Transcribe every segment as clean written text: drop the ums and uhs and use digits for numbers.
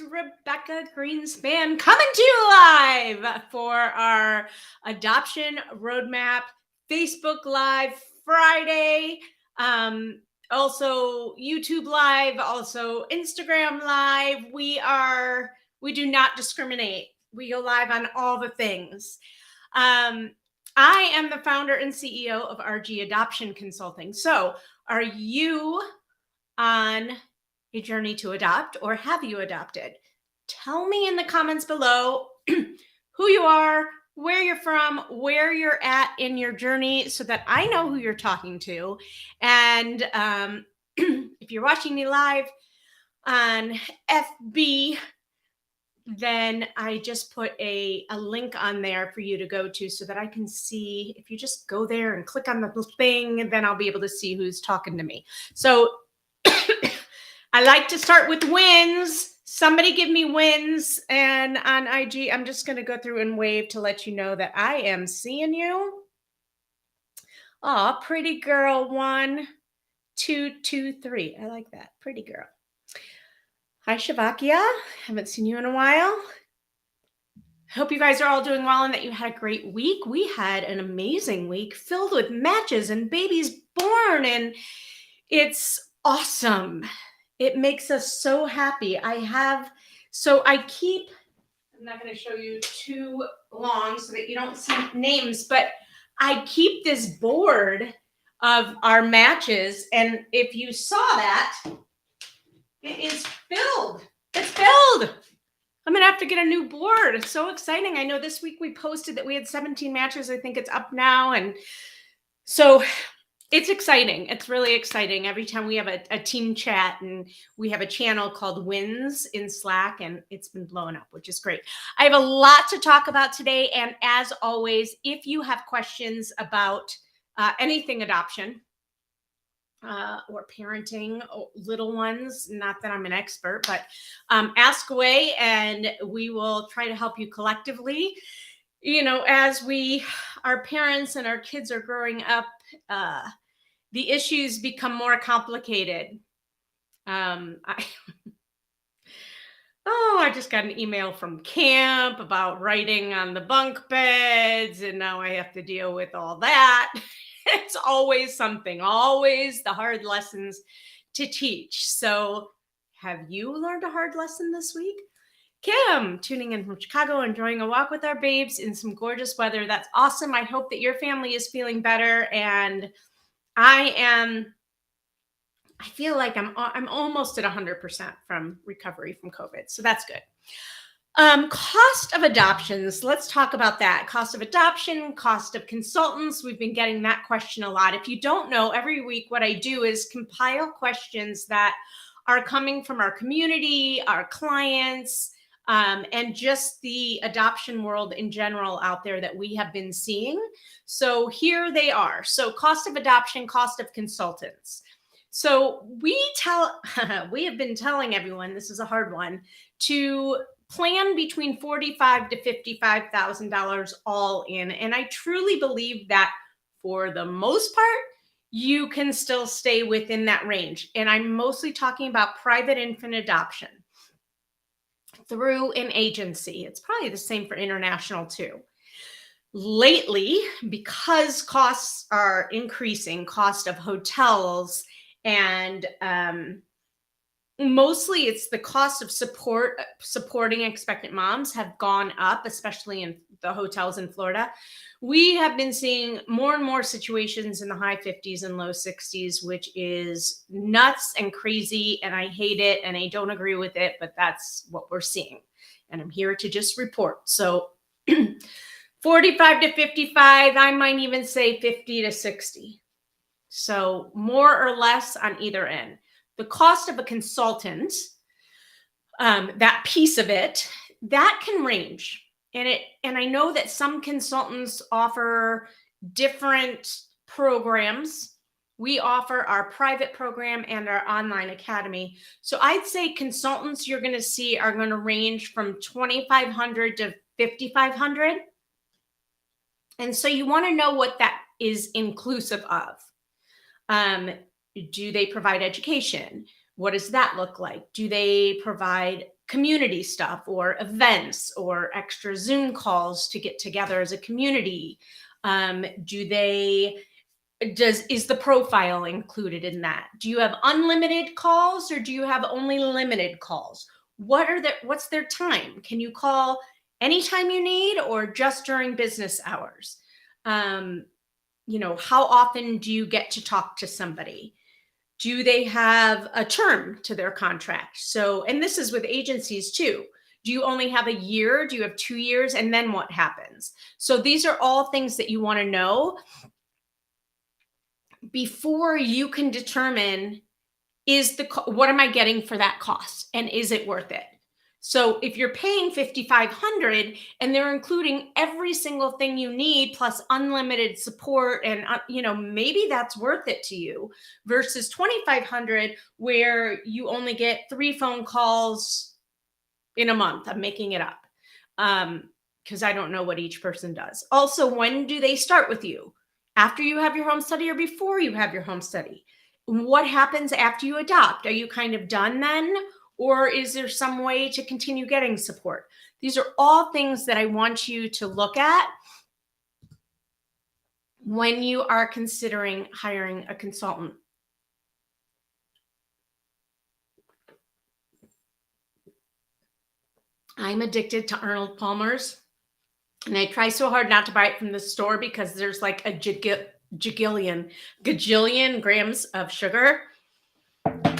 Rebecca Greenspan coming to you live for our Adoption Roadmap Facebook Live Friday. Also YouTube Live, also Instagram Live. We do not discriminate. We go live on all the things. I am the founder and CEO of RG Adoption Consulting. So, are you on a journey to adopt, or have you adopted? Tell me in the comments below who you are, where you're from, where you're at in your journey, so that I know who you're talking to. And if you're watching me live on FB, then I just put a link on there for you to go to so that I can see. If you just go there and click on the thing, then I'll be able to see who's talking to me. So I like to start with wins. Somebody give me wins. And on IG, I'm just going to go through and wave to let you know that I am seeing you. Oh, pretty girl 1, 2, 2, 3. I like that. Pretty girl. Hi, Shavakia. Haven't seen you in a while. Hope you guys are all doing well and that you had a great week. We had an amazing week filled with matches and babies born, and it's awesome. It makes us so happy. I'm not going to show you too long so that you don't see names, but I keep this board of our matches, and if you saw that, it is filled. It's filled. I'm going to have to get a new board. It's so exciting. I know this week we posted that we had 17 matches. I think it's up now. And so it's exciting. It's really exciting. Every time we have a team chat, and we have a channel called Wins in Slack, and it's been blowing up, which is great. I have a lot to talk about today. And as always, if you have questions about anything adoption, or parenting little ones, not that I'm an expert, but ask away, and we will try to help you collectively. You know, as our parents and our kids are growing up, the issues become more complicated. I just got an email from camp about writing on the bunk beds, and now I have to deal with all that. It's always something, always the hard lessons to teach. So have you learned a hard lesson this week? Kim, tuning in from Chicago, enjoying a walk with our babes in some gorgeous weather. That's awesome. I hope that your family is feeling better. And I feel like I'm almost at 100% from recovery from COVID. So that's good. Cost of adoptions. Let's talk about that. Cost of adoption, cost of consultants. We've been getting that question a lot. If you don't know, every week what I do is compile questions that are coming from our community, our clients, and just the adoption world in general out there that we have been seeing. So here they are. So cost of adoption, cost of consultants. So we have been telling everyone, this is a hard one, to plan between $45,000 to $55,000 all in. And I truly believe that for the most part, you can still stay within that range. And I'm mostly talking about private infant adoption through an agency. It's probably the same for international too. Lately, because costs are increasing, cost of hotels, and mostly it's the cost of supporting expectant moms have gone up, especially in the hotels in Florida. We have been seeing more and more situations in the high 50s and low 60s, which is nuts and crazy. And I hate it and I don't agree with it, but that's what we're seeing. And I'm here to just report. So 45 to 55, I might even say 50 to 60. So more or less on either end. The cost of a consultant, that piece of it, that can range. And I know that some consultants offer different programs. We offer our private program and our online academy. So I'd say consultants you're going to see are going to range from $2,500 to $5,500. And so you want to know what that is inclusive of. Do they provide education? What does that look like? Do they provide community stuff or events or extra Zoom calls to get together as a community? Do they is the profile included in that? Do you have unlimited calls or do you have only limited calls? What's their time? Can you call anytime you need or just during business hours? How often do you get to talk to somebody? Do they have a term to their contract? So, and this is with agencies too. Do you only have a year? Do you have 2 years? And then what happens? So these are all things that you want to know before you can determine what am I getting for that cost and is it worth it? So if you're paying $5,500 and they're including every single thing you need plus unlimited support and maybe that's worth it to you versus $2,500 where you only get 3 phone calls in a month. I'm making it up because I don't know what each person does. Also, when do they start with you? After you have your home study or before you have your home study? What happens after you adopt? Are you kind of done then? Or is there some way to continue getting support? These are all things that I want you to look at when you are considering hiring a consultant. I'm addicted to Arnold Palmer's, and I try so hard not to buy it from the store because there's like a gajillion grams of sugar.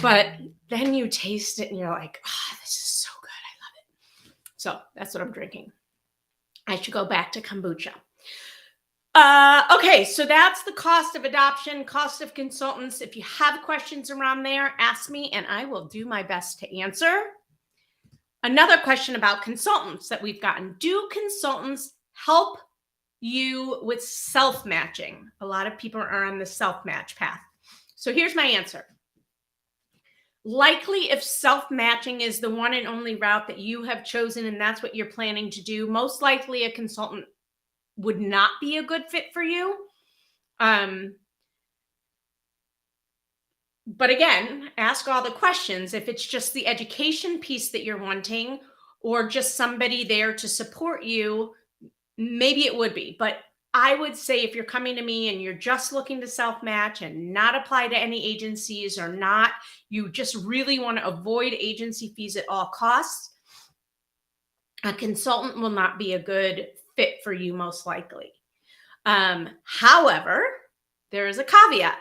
But then you taste it and you're like, this is so good. I love it. So that's what I'm drinking. I should go back to kombucha. Okay, so that's the cost of adoption, cost of consultants. If you have questions around there, ask me and I will do my best to answer. Another question about consultants that we've gotten. Do consultants help you with self-matching? A lot of people are on the self-match path. So here's my answer. Likely, if self-matching is the one and only route that you have chosen and that's what you're planning to do, most likely a consultant would not be a good fit for you. But again, ask all the questions. If it's just the education piece that you're wanting or just somebody there to support you, maybe it would be. But I would say if you're coming to me and you're just looking to self-match and not apply to any agencies or not, you just really want to avoid agency fees at all costs, a consultant will not be a good fit for you most likely. However, there is a caveat.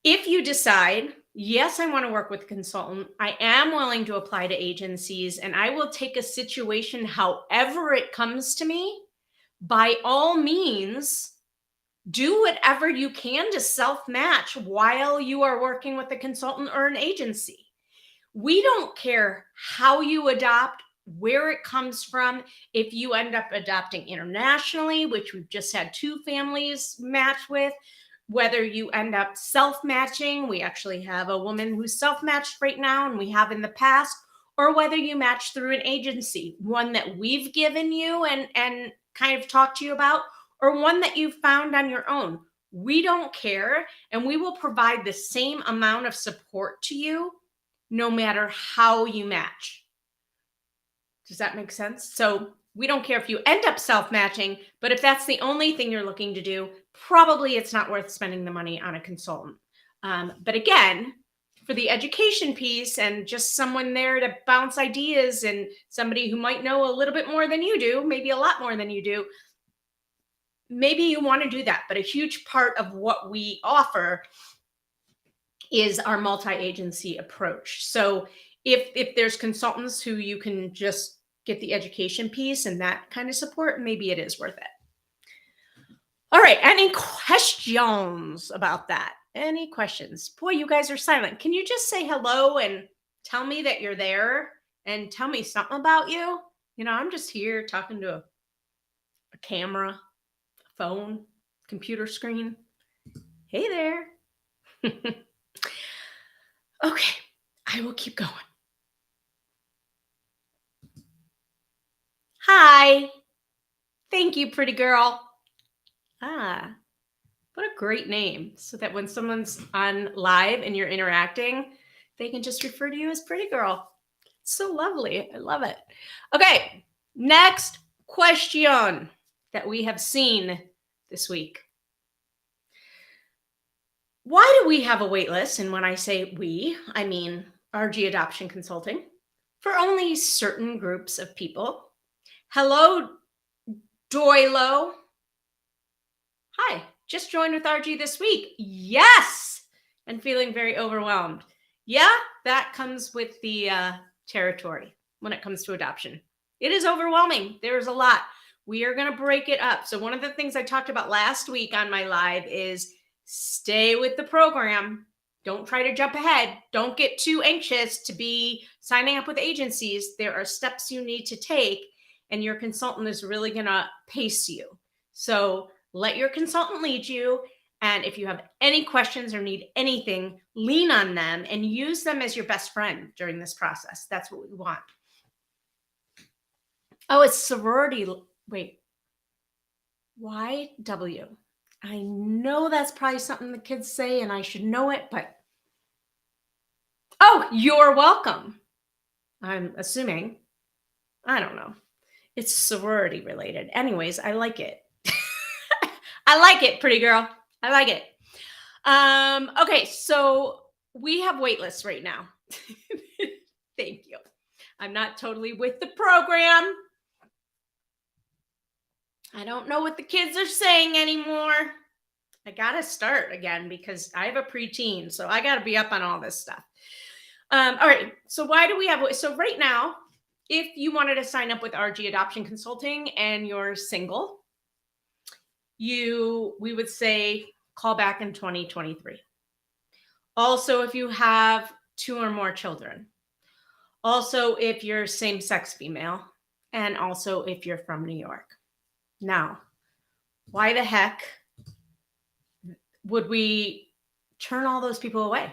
If you decide, yes, I want to work with a consultant, I am willing to apply to agencies and I will take a situation however it comes to me, by all means, do whatever you can to self-match while you are working with a consultant or an agency. We don't care how you adopt, where it comes from. If you end up adopting internationally, which we've just had 2 families match with, whether you end up self-matching, we actually have a woman who's self-matched right now and we have in the past, or whether you match through an agency, one that we've given you and kind of talked to you about, or one that you found on your own. We don't care, and we will provide the same amount of support to you no matter how you match. Does that make sense? So we don't care if you end up self-matching, but if that's the only thing you're looking to do, probably it's not worth spending the money on a consultant. But again, for the education piece and just someone there to bounce ideas and somebody who might know a little bit more than you do, maybe a lot more than you do, maybe you want to do that. But a huge part of what we offer is our multi-agency approach. So if there's consultants who you can just get the education piece and that kind of support, maybe it is worth it. All right. Any questions about that? Any questions? Boy, you guys are silent. Can you just say hello and tell me that you're there and tell me something about you? I'm just here talking to a camera, a phone, computer screen. Hey there. Okay, I will keep going. Hi. Thank you, pretty girl. What a great name. So that when someone's on live and you're interacting, they can just refer to you as pretty girl. So lovely. I love it. Okay, next question that we have seen this week. Why do we have a wait list? And when I say we, I mean RG Adoption Consulting for only certain groups of people. Hello, Doilo. Hi, just joined with RG this week. Yes, and feeling very overwhelmed. Yeah, that comes with the territory when it comes to adoption. It is overwhelming. There's a lot. We are going to break it up. So one of the things I talked about last week on my live is stay with the program. Don't try to jump ahead. Don't get too anxious to be signing up with agencies. There are steps you need to take, and your consultant is really going to pace you. So let your consultant lead you. And if you have any questions or need anything, lean on them and use them as your best friend during this process. That's what we want. Oh, it's sorority. Wait, YW. I know that's probably something the kids say and I should know it, but oh, you're welcome. I'm assuming. I don't know. It's sorority related. Anyways, I like it. I like it, pretty girl. I like it. Okay, so we have wait lists right now. Thank you. I'm not totally with the program. I don't know what the kids are saying anymore. I got to start again because I have a preteen, so I got to be up on all this stuff. All right, so why do we have, so right now, if you wanted to sign up with RG Adoption Consulting and you're single, we would say call back in 2023. Also, if you have 2 or more children. Also, if you're same-sex female. And also if you're from New York. Now, why the heck would we turn all those people away?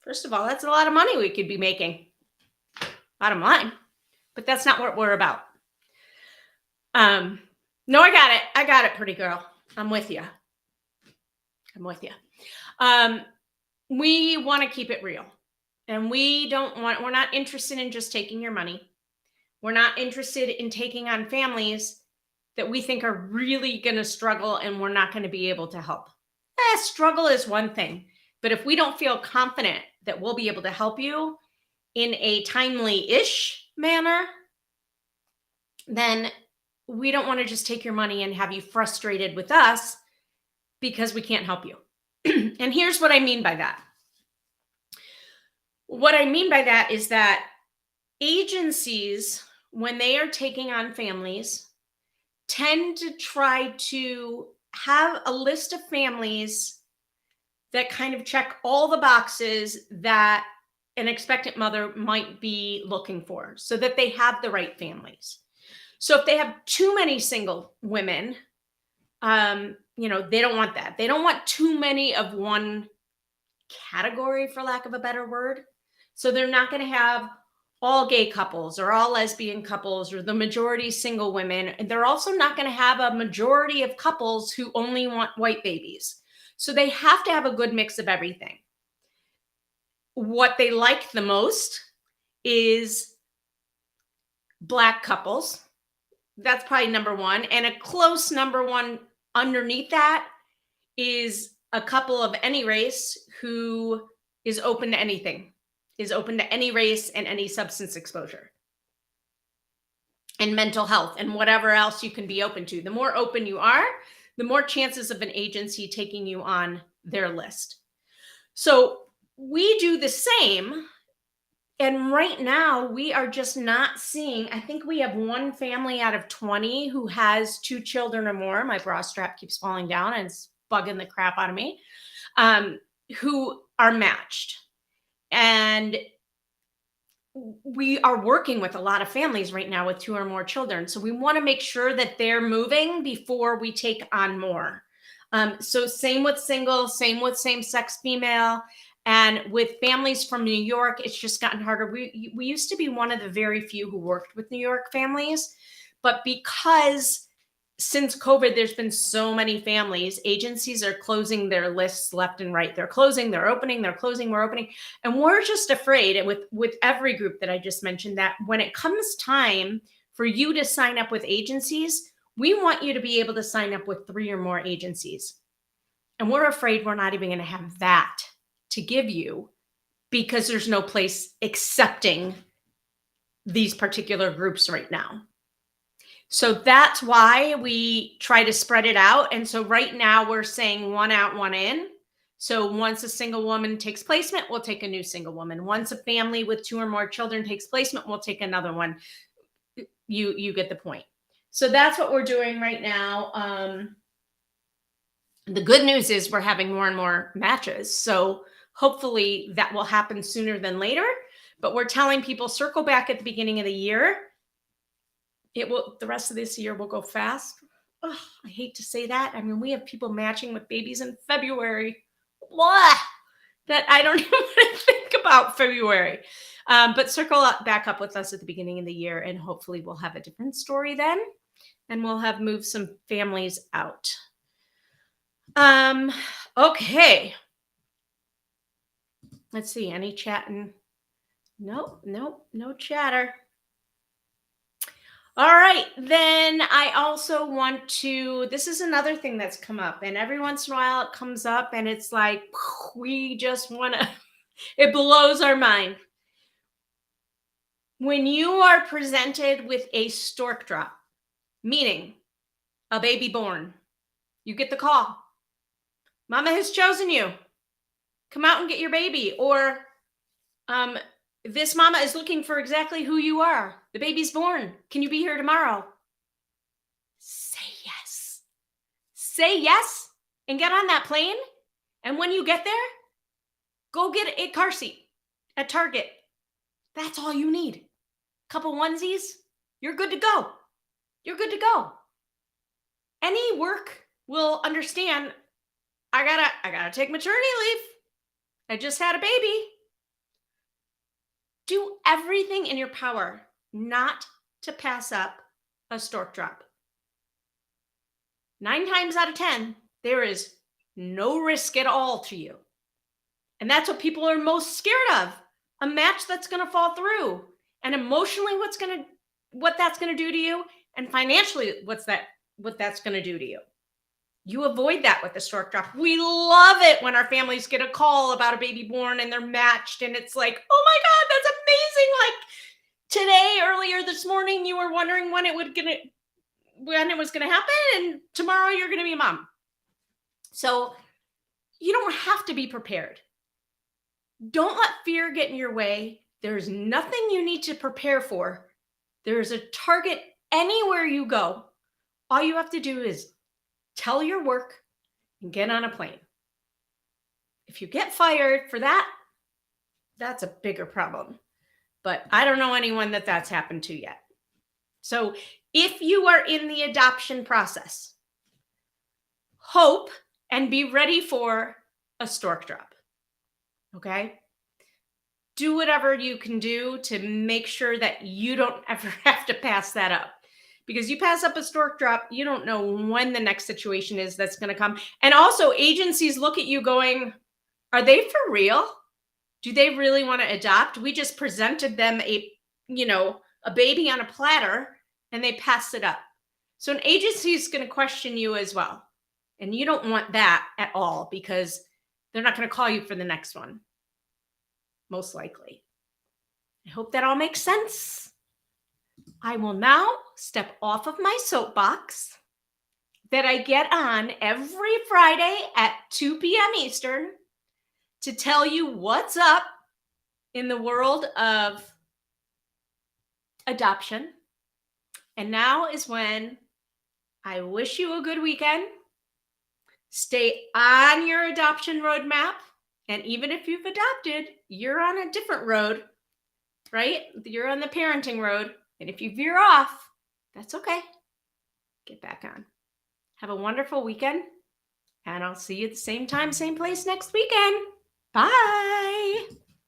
First of all, that's a lot of money we could be making. Bottom line. But that's not what we're about. No, I got it. I got it, pretty girl. I'm with you. We want to keep it real. And we're not interested in just taking your money. We're not interested in taking on families that we think are really going to struggle and we're not going to be able to help. Struggle is one thing, but if we don't feel confident that we'll be able to help you in a timely-ish manner, then we don't want to just take your money and have you frustrated with us because we can't help you. And here's what I mean by that. What I mean by that is that agencies, when they are taking on families, tend to try to have a list of families that kind of check all the boxes that an expectant mother might be looking for so that they have the right families. So if they have too many single women, they don't want that. They don't want too many of one category, for lack of a better word. So they're not going to have all gay couples or all lesbian couples or the majority single women. And they're also not going to have a majority of couples who only want white babies. So they have to have a good mix of everything. What they like the most is Black couples. That's probably number one. And a close number one underneath that is a couple of any race who is open to anything, is open to any race and any substance exposure and mental health and whatever else you can be open to. The more open you are, the more chances of an agency taking you on their list. So we do the same. And right now we are just not seeing, I think we have one family out of 20 who has 2 children or more. My bra strap keeps falling down and it's bugging the crap out of me, who are matched. And we are working with a lot of families right now with 2 or more children. So we want to make sure that they're moving before we take on more. So same with single, same with same-sex female. And with families from New York, it's just gotten harder. We used to be one of the very few who worked with New York families, but because since COVID, there's been so many families. Agencies are closing their lists left and right. They're closing, they're opening, they're closing, we're opening. And we're just afraid, and with every group that I just mentioned, that when it comes time for you to sign up with agencies, we want you to be able to sign up with 3 or more agencies. And we're afraid we're not even going to have that to give you because there's no place accepting these particular groups right now. So that's why we try to spread it out. And so right now we're saying 1 out, 1 in. So once a single woman takes placement, we'll take a new single woman. Once a family with 2 or more children takes placement, we'll take another one. You get the point. So that's what we're doing right now. The good news is we're having more and more matches. So hopefully that will happen sooner than later. But we're telling people circle back at the beginning of the year. The rest of this year will go fast. Oh, I hate to say that. I mean, we have people matching with babies in February. Blah, that I don't even want to think about February. But circle back up with us at the beginning of the year, and hopefully we'll have a different story then, and we'll have moved some families out. Okay. Let's see. Any chatting? Nope, no chatter. All right, then I also want to, this is another thing that's come up, and every once in a while it comes up and it's like, we just want to, it blows our mind. When you are presented with a stork drop, meaning a baby born, you get the call. Mama has chosen you. Come out and get your baby. Or this mama is looking for exactly who you are. The baby's born. Can you be here tomorrow? Say yes. Say yes and get on that plane. And when you get there, go get a car seat at Target. That's all you need. Couple onesies, you're good to go. You're good to go. Any work will understand, I gotta take maternity leave. I just had a baby. Do everything in your power not to pass up a stork drop. 9 times out of 10, there is no risk at all to you. And that's what people are most scared of. A match that's going to fall through. And emotionally, what that's going to do to you, and financially what that's going to do to you. You avoid that with the stork drop. We love it when our families get a call about a baby born and they're matched, and it's like, oh my God, that's amazing. Like today, earlier this morning, you were wondering when it was going to happen, and tomorrow you're going to be a mom. So you don't have to be prepared. Don't let fear get in your way. There's nothing you need to prepare for. There's a target anywhere you go. All you have to do is tell your work and get on a plane. If you get fired for that, that's a bigger problem. But I don't know anyone that's happened to yet. So if you are in the adoption process, hope and be ready for a stork drop. Okay? Do whatever you can do to make sure that you don't ever have to pass that up. Because you pass up a stork drop, you don't know when the next situation is that's going to come. And also, agencies look at you going, are they for real? Do they really want to adopt? We just presented them a baby on a platter and they passed it up. So an agency is going to question you as well. And you don't want that at all, because they're not going to call you for the next one. Most likely. I hope that all makes sense. I will now step off of my soapbox that I get on every Friday at 2 p.m. Eastern to tell you what's up in the world of adoption. And now is when I wish you a good weekend. Stay on your adoption roadmap. And even if you've adopted, you're on a different road, right? You're on the parenting road. And if you veer off, that's okay. Get back on. Have a wonderful weekend. And I'll see you at the same time, same place next weekend. Bye.